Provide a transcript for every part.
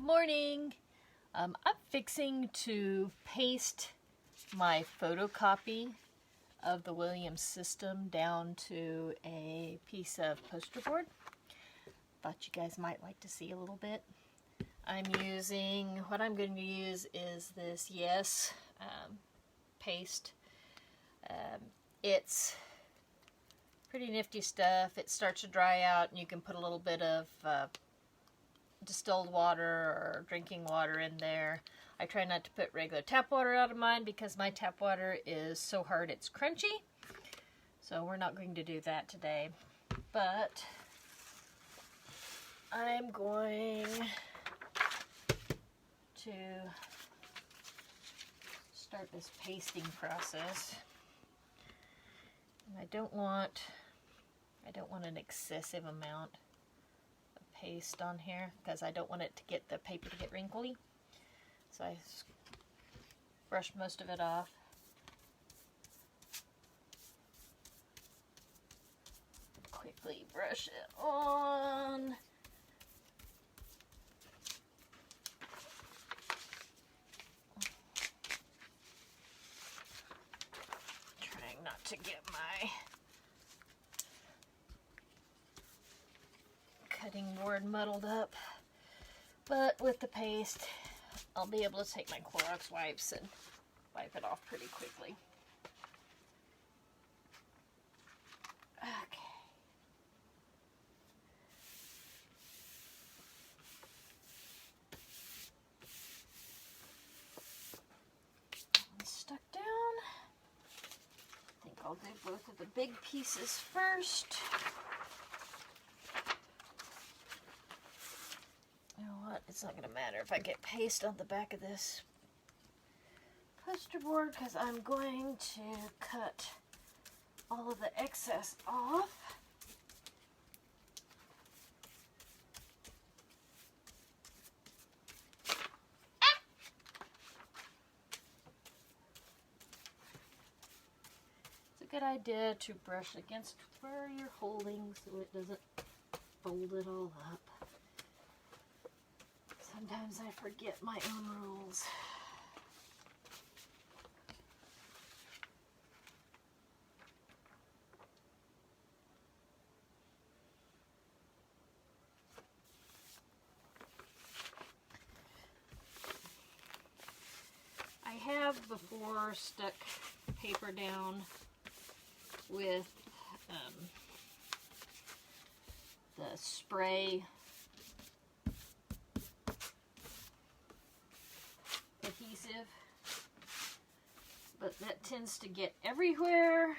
Good morning. I'm fixing to paste my photocopy of the Williams system down to a piece of poster board. Thought you guys might like to see a little bit. What I'm going to use is this Yes paste. It's pretty nifty stuff. It starts to dry out and you can put a little bit of distilled water or drinking water in there. I try not to put regular tap water out of mine because my tap water is so hard it's crunchy. So we're not going to do that today. But I'm going to start this pasting process. And I don't want an excessive amount of paste on here because I don't want it to get the paper to get wrinkly. So I brushed most of it off. Quickly brush it on. Trying not to get my cutting board muddled up, but with the paste I'll be able to take my Clorox wipes and wipe it off pretty quickly. Okay. One stuck down. I think I'll do both of the big pieces first. You know what? It's not going to matter if I get paste on the back of this poster board because I'm going to cut all of the excess off. It's a good idea to brush against where you're holding so it doesn't fold it all up. Sometimes I forget my own rules. I have before stuck paper down with the spray adhesive, but that tends to get everywhere.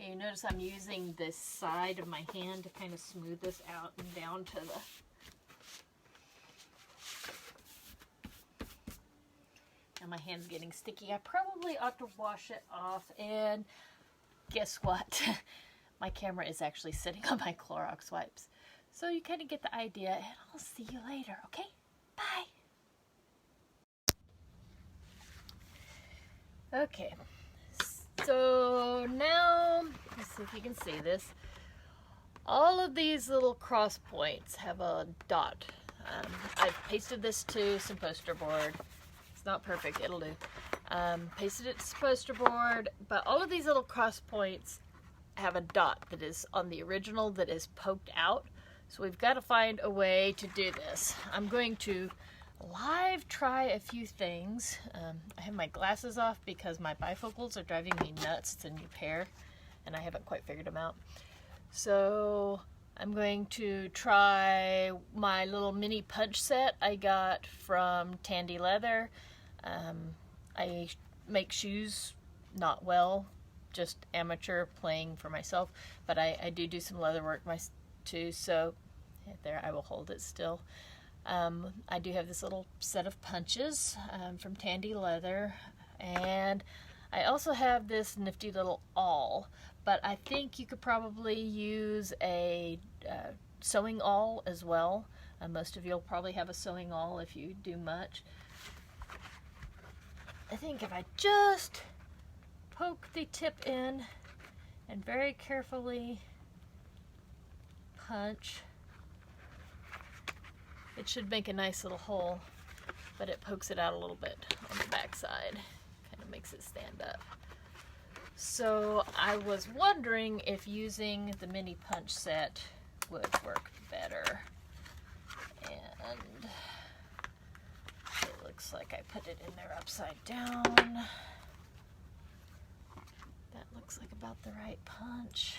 Okay, you notice I'm using this side of my hand to kind of smooth this out and down to the and my hand's getting sticky. I probably ought to wash it off, and guess what? My camera is actually sitting on my Clorox wipes. So you kind of get the idea, and I'll see you later, okay? Bye! Okay, so now, let's see if you can see this. All of these little cross points have a dot. I've pasted this to some poster board. It's not perfect, it'll do. Pasted it to some poster board, but all of these little cross points have a dot that is on the original that is poked out. So we've got to find a way to do this. I'm going to live try a few things. I have my glasses off because my bifocals are driving me nuts. It's a new pair and I haven't quite figured them out. So I'm going to try my little mini punch set I got from Tandy Leather. I make shoes not well, just amateur playing for myself, but I do some leather work too, so there, I will hold it still. I do have this little set of punches from Tandy Leather, and I also have this nifty little awl, but I think you could probably use a sewing awl as well. Most of you will probably have a sewing awl if you do much. I think if I just poke the tip in and very carefully punch. It should make a nice little hole, but it pokes it out a little bit on the back side. Kind of makes it stand up. So I was wondering if using the mini punch set would work better. And it looks like I put it in there upside down. That looks like about the right punch.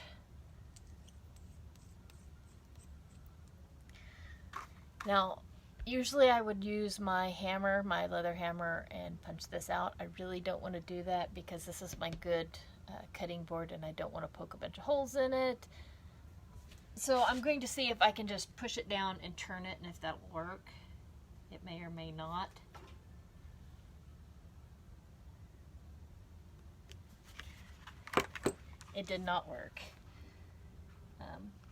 Now, usually I would use my hammer, my leather hammer, and punch this out. I really don't want to do that because this is my good cutting board and I don't want to poke a bunch of holes in it. So I'm going to see if I can just push it down and turn it, and if that'll work. It may or may not. It did not work.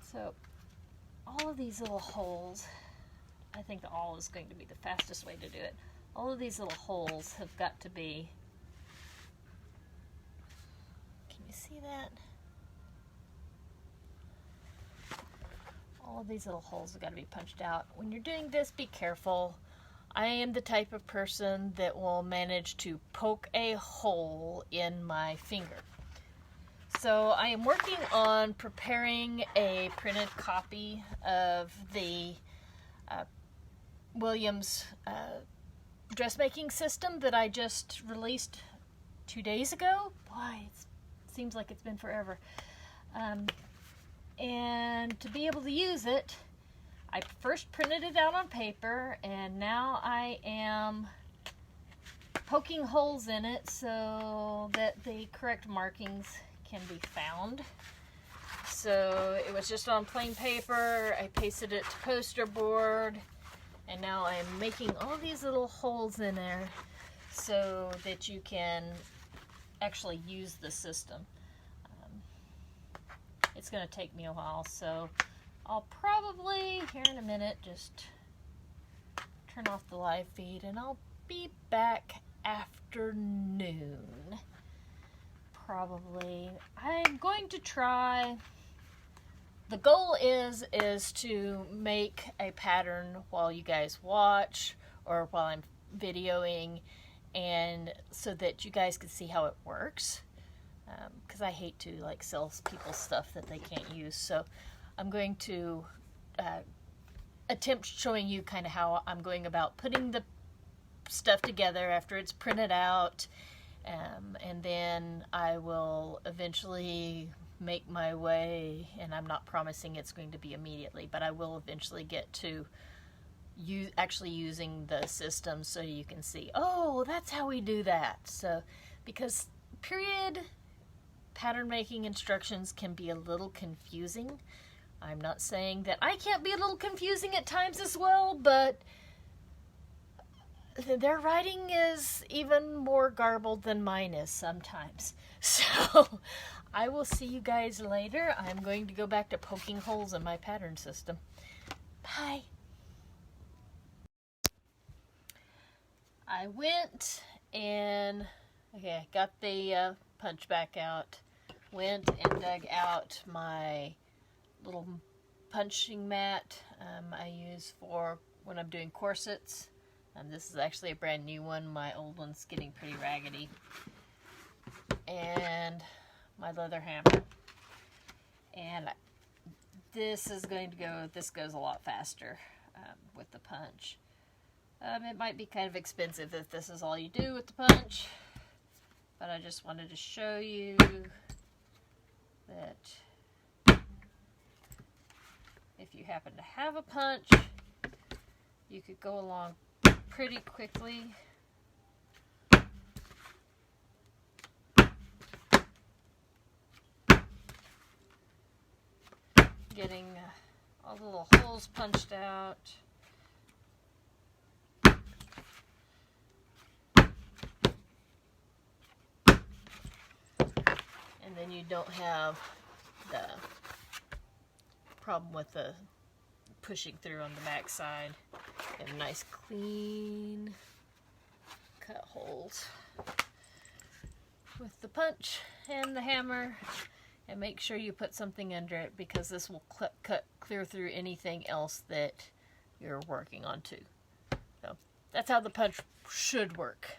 So all of these little holes, I think the awl is going to be the fastest way to do it. All of these little holes have got to be, can you see that? All of these little holes have got to be punched out. When you're doing this, be careful. I am the type of person that will manage to poke a hole in my finger. So I am working on preparing a printed copy of the Williams dressmaking system that I just released 2 days ago. Boy, it seems like it's been forever. And to be able to use it, I first printed it out on paper, and now I am poking holes in it so that the correct markings can be found. So it was just on plain paper. I pasted it to poster board, and now I'm making all these little holes in there so that you can actually use the system. It's going to take me a while, so I'll probably, here in a minute, just turn off the live feed, and I'll be back after noon. Probably. I'm going to try, the goal is to make a pattern while you guys watch, or while I'm videoing, and so that you guys can see how it works. Because I hate to like sell people stuff that they can't use. So I'm going to attempt showing you kind of how I'm going about putting the stuff together after it's printed out. And then I will eventually make my way, and I'm not promising it's going to be immediately, but I will eventually get to actually using the system so you can see, oh, that's how we do that. So, because period pattern making instructions can be a little confusing. I'm not saying that I can't be a little confusing at times as well, but their writing is even more garbled than mine is sometimes. So I will see you guys later. I'm going to go back to poking holes in my pattern system. Bye. I went and got the punch back out. Went and dug out my little punching mat I use for when I'm doing corsets. This is actually a brand new one. My old one's getting pretty raggedy. And my leather hammer. And this is going to go, this goes a lot faster with the punch. It might be kind of expensive if this is all you do with the punch, but I just wanted to show you that if you happen to have a punch, you could go along pretty quickly. Getting all the little holes punched out. And then you don't have the problem with the pushing through on the back side. You have nice clean cut holes. With the punch and the hammer, And make sure you put something under it, because this will cut clear through anything else that you're working on too. So that's how the punch should work.